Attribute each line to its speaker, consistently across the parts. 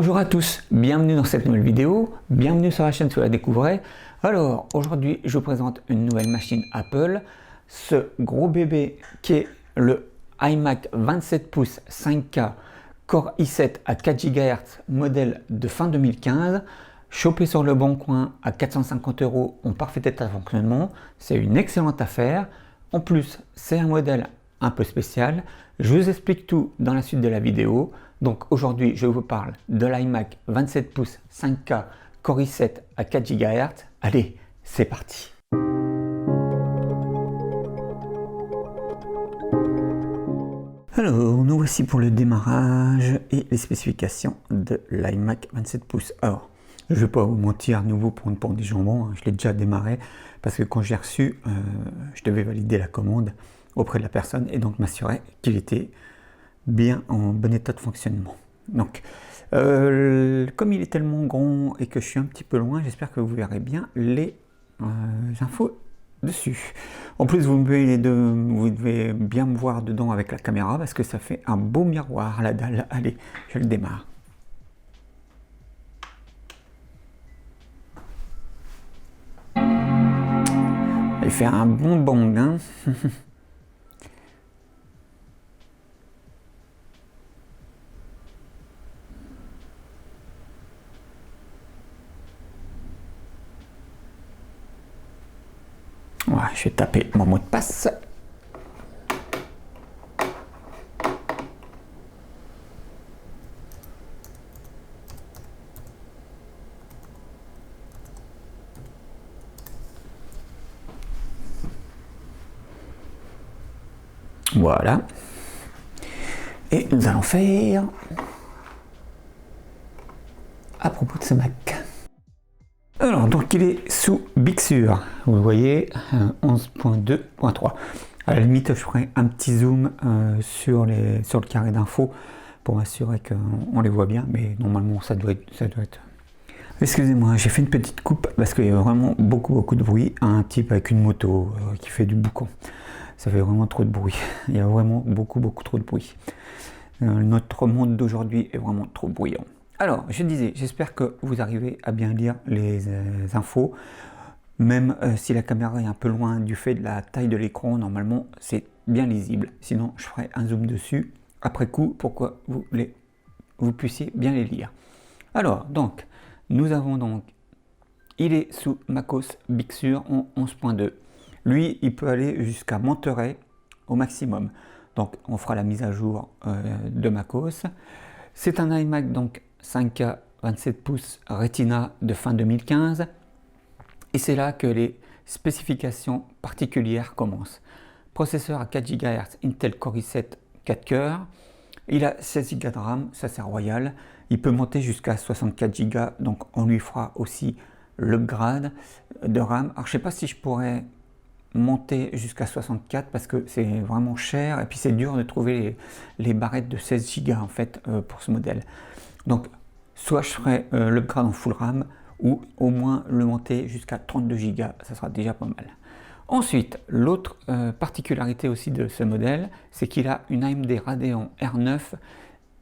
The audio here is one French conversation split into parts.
Speaker 1: Bonjour à tous, bienvenue dans cette nouvelle vidéo, bienvenue sur la chaîne si vous la découvrez. Alors aujourd'hui je vous présente une nouvelle machine Apple, ce gros bébé qui est le iMac 27 pouces 5K Core i7 à 4 GHz modèle de fin 2015, chopé sur le bon coin à 450 € en parfait état de fonctionnement. C'est une excellente affaire, en plus c'est un modèle un peu spécial. Je vous explique tout dans la suite de la vidéo. Donc aujourd'hui, je vous parle de l'iMac 27 pouces 5K Core i7 à 4 GHz. Allez, c'est parti. Alors, nous voici pour le démarrage et les spécifications de l'iMac 27 pouces. Alors, je ne vais pas vous mentir à nouveau pour une pente des jambons, hein. Je l'ai déjà démarré parce que quand j'ai reçu, je devais valider la commande auprès de la personne et donc m'assurer qu'il était bien en bon état de fonctionnement. Donc comme il est tellement grand et que je suis un petit peu loin, j'espère que vous verrez bien les infos dessus. En plus vous devez bien me voir dedans avec la caméra parce que ça fait un beau miroir la dalle. Allez, je le démarre. Il fait un bon bang, hein. Ouais, je vais taper mon mot de passe. Voilà. Et nous allons faire à propos de ce Mac. Alors, donc il est sous Big Sur, vous le voyez, 11.2.3. À la limite, je ferai un petit zoom sur le carré d'infos pour m'assurer qu'on les voit bien, mais normalement ça doit être. Excusez-moi, j'ai fait une petite coupe parce qu'il y a vraiment beaucoup de bruit. Un type avec une moto qui fait du boucan. Ça fait vraiment trop de bruit. Il y a vraiment beaucoup trop de bruit. Notre monde d'aujourd'hui est vraiment trop bruyant. Alors, je disais, j'espère que vous arrivez à bien lire les infos, même si la caméra est un peu loin du fait de la taille de l'écran, normalement c'est bien lisible. Sinon, je ferai un zoom dessus après coup pour que vous puissiez bien les lire. Alors, donc, nous avons donc, il est sous macOS Big Sur en 11.2. Lui, il peut aller jusqu'à Monterey au maximum. Donc, on fera la mise à jour de macOS. C'est un iMac donc 5K 27 pouces Retina de fin 2015 et c'est là que les spécifications particulières commencent. Processeur à 4 GHz Intel Core i7 4 coeurs, il a 16 Go de RAM, ça c'est royal, il peut monter jusqu'à 64 Go, donc on lui fera aussi l'upgrade de RAM. Alors je sais pas si je pourrais monter jusqu'à 64 parce que c'est vraiment cher et puis c'est dur de trouver les barrettes de 16 Go en fait pour ce modèle. Donc soit je ferai l'upgrade en full RAM ou au moins le monter jusqu'à 32 Go, ça sera déjà pas mal. Ensuite, l'autre particularité aussi de ce modèle, c'est qu'il a une AMD Radeon R9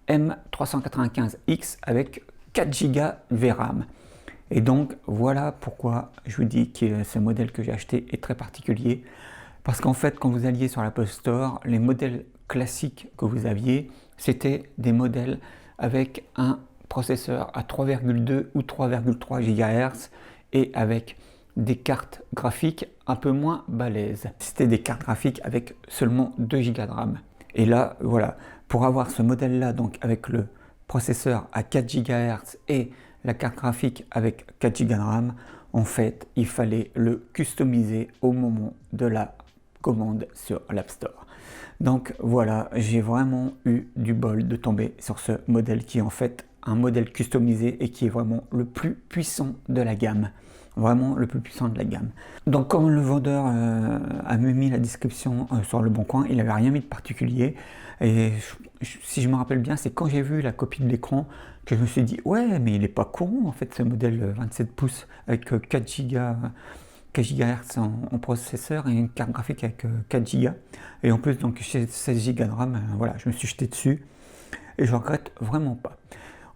Speaker 1: M395X avec 4 Go VRAM. Et donc voilà pourquoi je vous dis que ce modèle que j'ai acheté est très particulier. Parce qu'en fait, quand vous alliez sur l'Apple Store, les modèles classiques que vous aviez, c'était des modèles avec un processeur à 3,2 ou 3,3 GHz et avec des cartes graphiques un peu moins balèzes. C'était des cartes graphiques avec seulement 2 Go de RAM. Et là, voilà, pour avoir ce modèle-là, donc avec le processeur à 4 GHz et la carte graphique avec 4 Go de RAM, en fait, il fallait le customiser au moment de la commande sur l'App Store. Donc voilà, j'ai vraiment eu du bol de tomber sur ce modèle qui est en fait un modèle customisé et qui est vraiment le plus puissant de la gamme. Vraiment le plus puissant de la gamme. Donc comme le vendeur a mis la description sur le bon coin, il n'avait rien mis de particulier. Et si je me rappelle bien, c'est quand j'ai vu la copie de l'écran que je me suis dit ouais, mais il n'est pas courant en fait ce modèle 27 pouces avec 4 GHz en processeur et une carte graphique avec 4 Go. Et en plus donc 16 Go de RAM, voilà, je me suis jeté dessus et je regrette vraiment pas.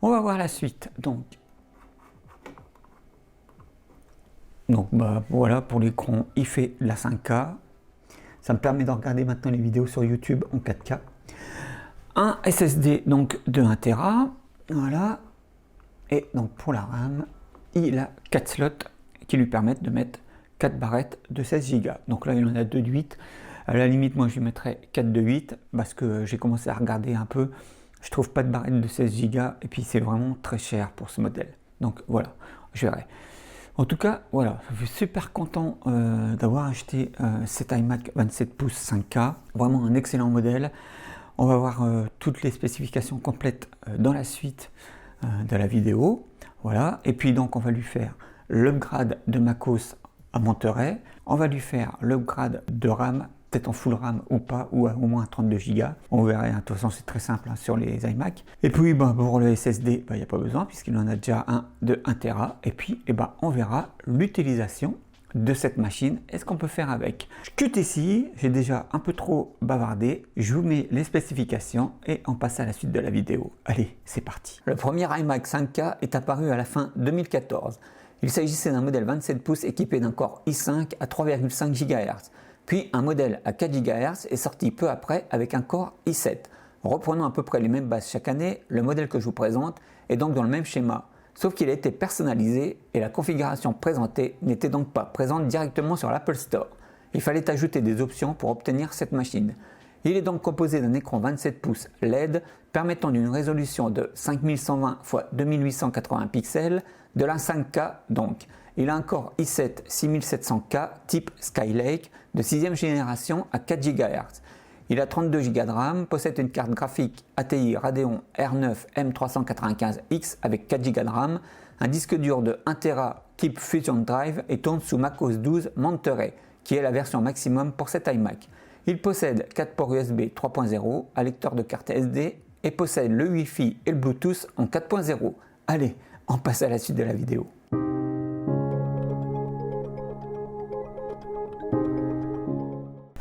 Speaker 1: On va voir la suite. Donc bah, voilà, pour l'écran, il fait la 5K. Ça me permet de regarder maintenant les vidéos sur YouTube en 4K. Un SSD donc de 1 Tera. Voilà. Et donc pour la RAM, il a 4 slots qui lui permettent de mettre 4 barrettes de 16 Go. Donc là, il en a 2 de 8. À la limite, moi, je lui mettrais 4 de 8 parce que j'ai commencé à regarder un peu. Je trouve pas de barrette de 16 Go et puis c'est vraiment très cher pour ce modèle. Donc voilà, je verrai. En tout cas, voilà, je suis super content d'avoir acheté cet iMac 27 pouces 5K. Vraiment un excellent modèle. On va voir toutes les spécifications complètes dans la suite de la vidéo. Voilà, et puis donc on va lui faire l'upgrade de macOS à Monterey. On va lui faire l'upgrade de RAM, peut-être en full RAM ou pas, ou au moins 32 Go. On verra, hein, de toute façon c'est très simple hein, sur les iMac. Et puis bah, pour le SSD, il n'y a pas besoin puisqu'il en a déjà un de 1 Tera. Et puis on verra l'utilisation de cette machine et ce qu'on peut faire avec. Je quitte ici, j'ai déjà un peu trop bavardé. Je vous mets les spécifications et on passe à la suite de la vidéo. Allez, c'est parti. Le premier iMac 5K est apparu à la fin 2014. Il s'agissait d'un modèle 27 pouces équipé d'un Core i5 à 3,5 GHz. Puis un modèle à 4 GHz est sorti peu après avec un Core i7. Reprenant à peu près les mêmes bases chaque année, le modèle que je vous présente est donc dans le même schéma. Sauf qu'il a été personnalisé et la configuration présentée n'était donc pas présente directement sur l'Apple Store. Il fallait ajouter des options pour obtenir cette machine. Il est donc composé d'un écran 27 pouces LED permettant d'une résolution de 5120 x 2880 pixels, de la 5K donc. Il a un Core i7 6700K type Skylake de 6ème génération à 4 GHz. Il a 32 Go de RAM, possède une carte graphique ATI Radeon R9 M395X avec 4 Go de RAM, un disque dur de 1 Tera type Fusion Drive et tourne sous macOS 12 Monterey, qui est la version maximum pour cet iMac. Il possède 4 ports USB 3.0, un lecteur de carte SD et possède le Wi-Fi et le Bluetooth en 4.0. Allez, on passe à la suite de la vidéo.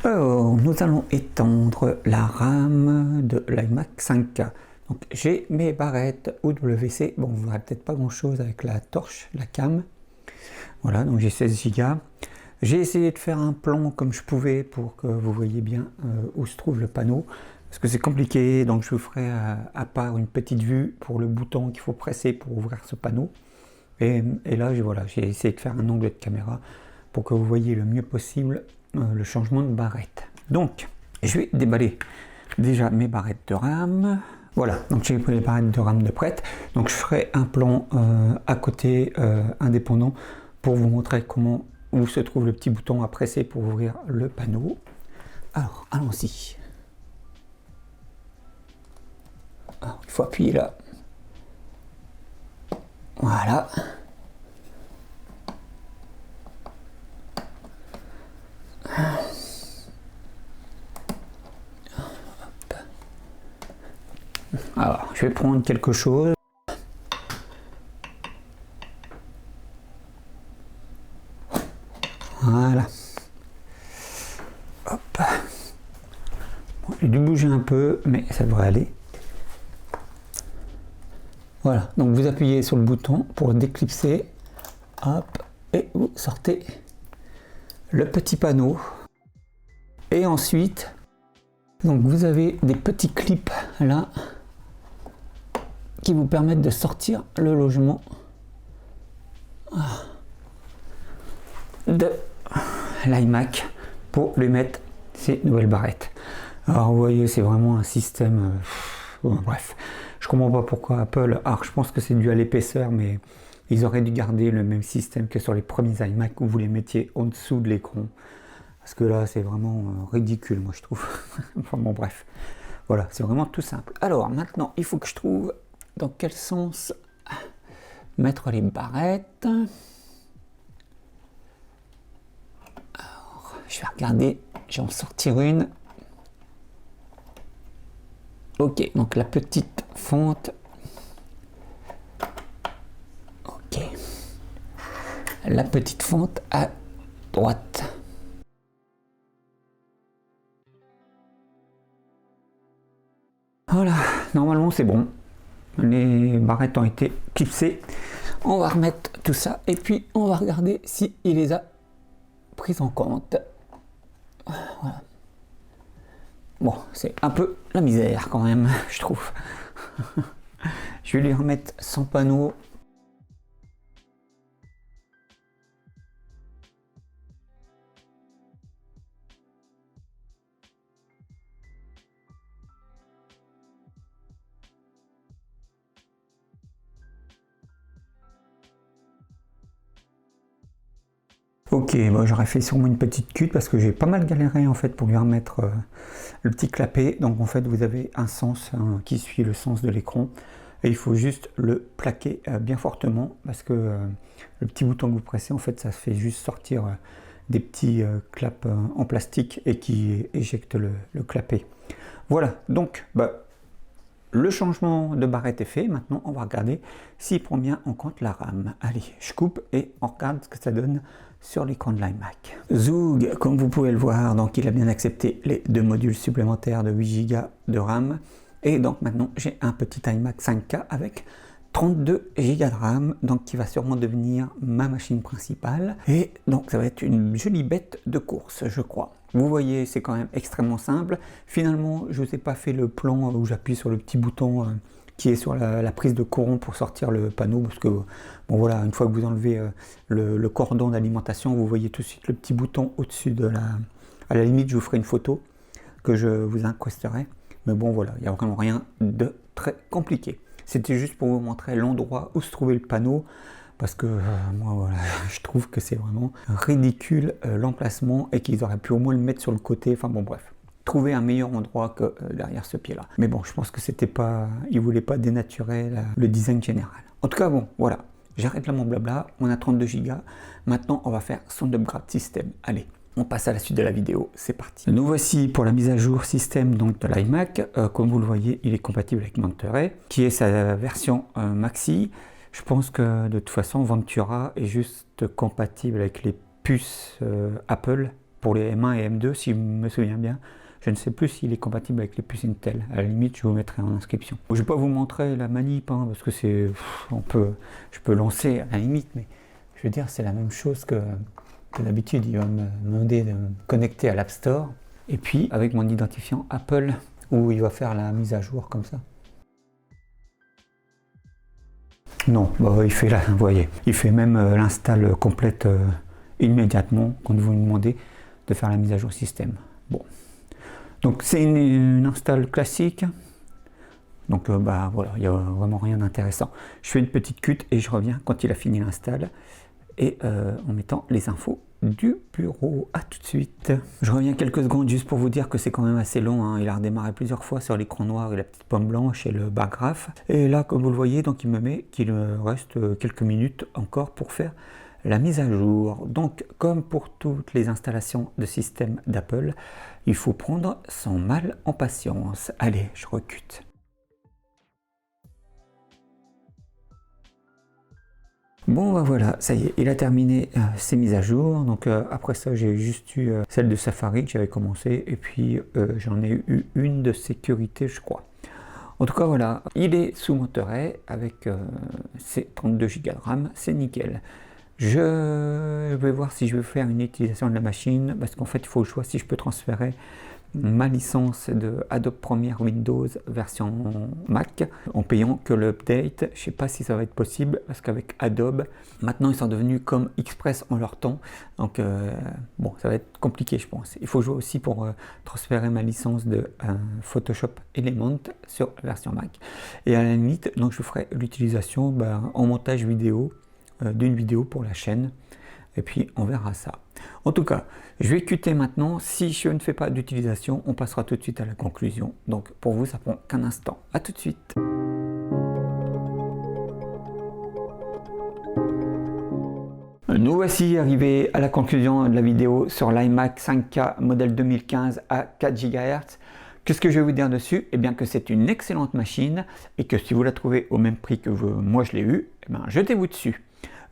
Speaker 1: Alors, nous allons étendre la RAM de l'iMac 5K. Donc, j'ai mes barrettes UWC. Bon, vous ne verrez peut-être pas grand-chose avec la torche, la cam. Voilà, donc j'ai 16 Go. J'ai essayé de faire un plan comme je pouvais pour que vous voyez bien où se trouve le panneau. Parce que c'est compliqué, donc je vous ferai à part une petite vue pour le bouton qu'il faut presser pour ouvrir ce panneau. Et là, voilà, j'ai essayé de faire un angle de caméra pour que vous voyez le mieux possible le changement de barrette. Donc, je vais déballer déjà mes barrettes de RAM. Voilà, donc j'ai pris les barrettes de RAM de prête. Donc je ferai un plan à côté indépendant pour vous montrer où se trouve le petit bouton à presser pour ouvrir le panneau. Alors, allons-y. Alors, il faut appuyer là. Voilà. Alors, je vais prendre quelque chose. Voilà. Hop. Bon, j'ai dû bouger un peu, mais ça devrait aller. Voilà, donc vous appuyez sur le bouton pour déclipser. Hop, et vous sortez le petit panneau. Et ensuite, donc vous avez des petits clips là qui vous permettent de sortir le logement de l'iMac pour lui mettre ces nouvelles barrettes. Alors vous voyez, c'est vraiment un système bref, je comprends pas pourquoi Apple, alors je pense que c'est dû à l'épaisseur, mais ils auraient dû garder le même système que sur les premiers iMac où vous les mettiez en dessous de l'écran, parce que là c'est vraiment ridicule, moi je trouve. Enfin bon, bref, voilà, c'est vraiment tout simple. Alors maintenant il faut que je trouve dans quel sens mettre les barrettes. Alors, je vais regarder, je vais en sortir une. Ok, donc la petite fente. Ok. La petite fente à droite. Voilà, normalement c'est bon. les barrettes ont été clipsées. On va remettre tout ça et puis on va regarder si il les a prises en compte. Voilà. Bon, c'est un peu la misère quand même, je trouve. Je vais lui remettre son panneau. Ok, bon, j'aurais fait sûrement une petite cut parce que j'ai pas mal galéré en fait pour lui remettre le petit clapet. Donc en fait vous avez un sens qui suit le sens de l'écran et il faut juste le plaquer bien fortement parce que le petit bouton que vous pressez en fait ça fait juste sortir des petits claps en plastique et qui éjectent le clapet. Voilà, donc le changement de barrette est fait. Maintenant, on va regarder s'il prend bien en compte la RAM. Allez, je coupe et on regarde ce que ça donne sur l'écran de l'iMac. Zoug, comme vous pouvez le voir, donc il a bien accepté les 2 modules supplémentaires de 8 Go de RAM. Et donc maintenant, j'ai un petit iMac 5K avec 32 Go de RAM, donc qui va sûrement devenir ma machine principale. Et donc ça va être une jolie bête de course, je crois. Vous voyez, c'est quand même extrêmement simple. Finalement, je ne vous ai pas fait le plan où j'appuie sur le petit bouton qui est sur la prise de courant pour sortir le panneau, parce que bon voilà, une fois que vous enlevez le cordon d'alimentation, vous voyez tout de suite le petit bouton au-dessus de la... À la limite, je vous ferai une photo que je vous incrusterai. Mais bon voilà, il n'y a vraiment rien de très compliqué. C'était juste pour vous montrer l'endroit où se trouvait le panneau, parce que moi voilà, je trouve que c'est vraiment ridicule l'emplacement et qu'ils auraient pu au moins le mettre sur le côté. Enfin bon bref, trouver un meilleur endroit que derrière ce pied là. Mais bon, je pense que c'était pas, ils voulaient pas dénaturer le design général. En tout cas bon, voilà, j'arrête là mon blabla. On a 32 Go. Maintenant on va faire son upgrade système. Allez, on passe à la suite de la vidéo, c'est parti. Nous voici pour la mise à jour système donc de l'iMac. Comme vous le voyez, il est compatible avec Monterey, qui est sa version Maxi. Je pense que de toute façon, Ventura est juste compatible avec les puces Apple pour les M1 et M2, si je me souviens bien. Je ne sais plus s'il est compatible avec les puces Intel. À la limite, je vous mettrai en inscription. Je ne vais pas vous montrer la manip, hein, parce que c'est, je peux lancer à la limite, mais je veux dire, c'est la même chose que d'habitude. Il va me demander de me connecter à l'App Store, et puis avec mon identifiant Apple, où il va faire la mise à jour comme ça. Non, il fait là, vous voyez, il fait même l'install complète immédiatement quand vous lui demandez de faire la mise à jour système. Bon, donc c'est une install classique. Donc voilà, il n'y a vraiment rien d'intéressant. Je fais une petite cut et je reviens quand il a fini l'install et en mettant les infos du bureau. À tout de suite. Je reviens quelques secondes juste pour vous dire que c'est quand même assez long, hein. Il a redémarré plusieurs fois sur l'écran noir et la petite pomme blanche et le bar graph. Et là, comme vous le voyez, donc il me met qu'il reste quelques minutes encore pour faire la mise à jour. Donc, comme pour toutes les installations de système d'Apple, il faut prendre son mal en patience. Allez, je recute. Bon voilà, ça y est, il a terminé ses mises à jour. Donc après ça, j'ai juste eu celle de Safari que j'avais commencé et puis j'en ai eu une de sécurité, je crois. En tout cas voilà, il est sous Monterey avec ses 32 Go de RAM, c'est nickel. Je vais voir si je vais faire une utilisation de la machine parce qu'en fait il faut que je vois si je peux transférer ma licence de Adobe Premiere Windows version Mac en payant que l'update. Je sais pas si ça va être possible parce qu'avec Adobe maintenant ils sont devenus comme Express en leur temps, donc bon, ça va être compliqué je pense. Il faut jouer aussi pour transférer ma licence de Photoshop Element sur la version Mac et à la limite donc je ferai l'utilisation en montage vidéo d'une vidéo pour la chaîne. Et puis on verra ça. En tout cas, je vais cutter maintenant. Si je ne fais pas d'utilisation, on passera tout de suite à la conclusion. Donc pour vous, ça prend qu'un instant. À tout de suite. Nous voici arrivés à la conclusion de la vidéo sur l'iMac 5K modèle 2015 à 4 GHz. Qu'est-ce que je vais vous dire dessus? Eh bien que c'est une excellente machine et que si vous la trouvez au même prix que moi je l'ai eu, jetez-vous dessus.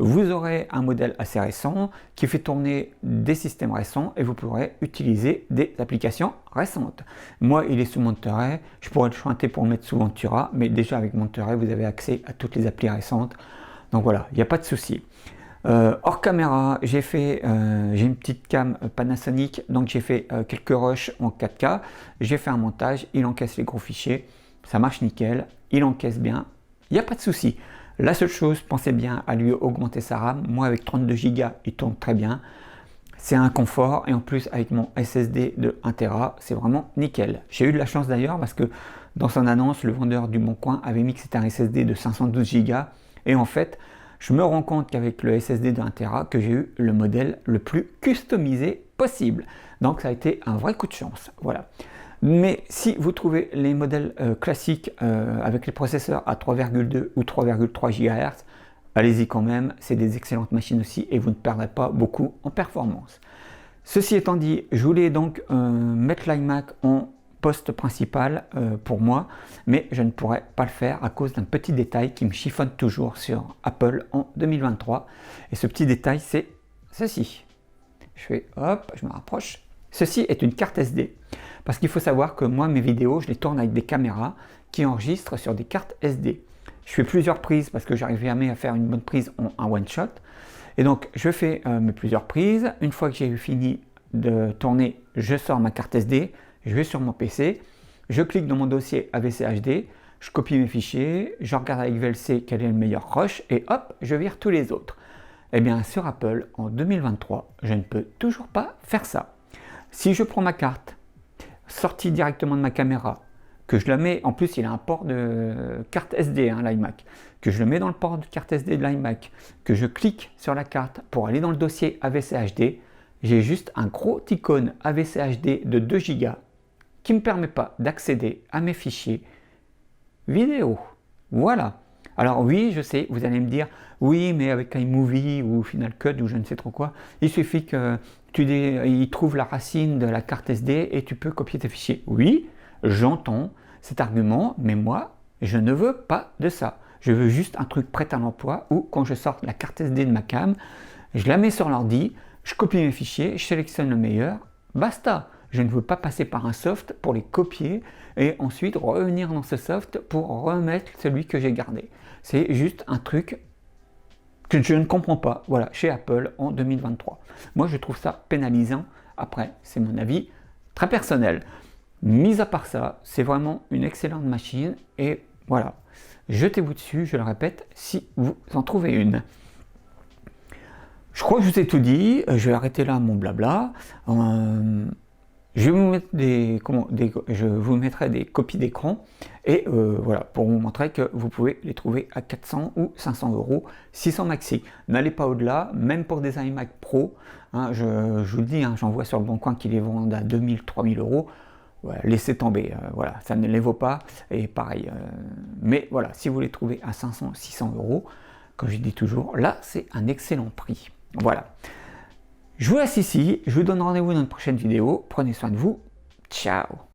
Speaker 1: vous aurez un modèle assez récent qui fait tourner des systèmes récents et vous pourrez utiliser des applications récentes. Moi, il est sous Monterey, je pourrais le chointer pour le mettre sous Ventura, mais déjà avec Monterey, vous avez accès à toutes les applis récentes. Donc voilà, il n'y a pas de souci. Hors caméra, j'ai une petite cam Panasonic, donc j'ai fait quelques rushs en 4K, j'ai fait un montage, il encaisse les gros fichiers, ça marche nickel, il encaisse bien, il n'y a pas de souci. La seule chose, pensez bien à lui augmenter sa RAM, moi avec 32 Go, il tourne très bien, c'est un confort, et en plus avec mon SSD de 1 Tera, c'est vraiment nickel. J'ai eu de la chance d'ailleurs parce que dans son annonce, le vendeur du Bon Coin avait mis que c'était un SSD de 512 Go, et en fait, je me rends compte qu'avec le SSD de 1 Tera, que j'ai eu le modèle le plus customisé possible. Donc ça a été un vrai coup de chance. Voilà. Mais si vous trouvez les modèles classiques avec les processeurs à 3,2 ou 3,3 GHz, allez-y quand même, c'est des excellentes machines aussi et vous ne perdrez pas beaucoup en performance. Ceci étant dit, je voulais donc mettre l'iMac en poste principal pour moi, mais je ne pourrais pas le faire à cause d'un petit détail qui me chiffonne toujours sur Apple en 2023. Et ce petit détail, c'est ceci. Je fais hop, je me rapproche. Ceci est une carte SD. Parce qu'il faut savoir que moi, mes vidéos, je les tourne avec des caméras qui enregistrent sur des cartes SD. Je fais plusieurs prises parce que j'arrive jamais à faire une bonne prise en un one shot. Et donc, je fais mes plusieurs prises. Une fois que j'ai fini de tourner, je sors ma carte SD. Je vais sur mon PC, je clique dans mon dossier AVC HD, je copie mes fichiers, je regarde avec VLC quel est le meilleur rush et hop, je vire tous les autres. Eh bien, sur Apple, en 2023, je ne peux toujours pas faire ça. Si je prends ma carte, sortie directement de ma caméra, que je la mets, en plus il a un port de carte SD, l'iMac, que je le mets dans le port de carte SD de l'iMac, que je clique sur la carte pour aller dans le dossier AVC HD, j'ai juste un gros icône AVC HD de 2 Go qui ne me permet pas d'accéder à mes fichiers vidéo. Voilà. Alors oui, je sais, vous allez me dire, oui, mais avec iMovie ou Final Cut ou je ne sais trop quoi, il suffit que il trouve la racine de la carte SD et tu peux copier tes fichiers. Oui, j'entends cet argument, mais moi, je ne veux pas de ça. Je veux juste un truc prêt à l'emploi où quand je sors la carte SD de ma cam, je la mets sur l'ordi, je copie mes fichiers, je sélectionne le meilleur, basta. Je ne veux pas passer par un soft pour les copier et ensuite revenir dans ce soft pour remettre celui que j'ai gardé. C'est juste un truc que je ne comprends pas, voilà, chez Apple en 2023. Moi, je trouve ça pénalisant. Après, c'est mon avis très personnel. Mis à part ça, c'est vraiment une excellente machine et voilà. Jetez-vous dessus, je le répète, si vous en trouvez une. Je crois que je vous ai tout dit, je vais arrêter là mon blabla. Je vous mettrai des copies d'écran et voilà, pour vous montrer que vous pouvez les trouver à 400 ou 500 euros, 600 maxi. N'allez pas au-delà, même pour des iMac Pro, je vous le dis, j'en vois sur le Bon Coin qui les vendent à 2000, 3000 euros. Voilà, laissez tomber, voilà, ça ne les vaut pas, et pareil. Mais voilà, si vous les trouvez à 500, 600 euros, comme je dis toujours, là c'est un excellent prix. Voilà. Je vous laisse ici, je vous donne rendez-vous dans une prochaine vidéo. Prenez soin de vous. Ciao.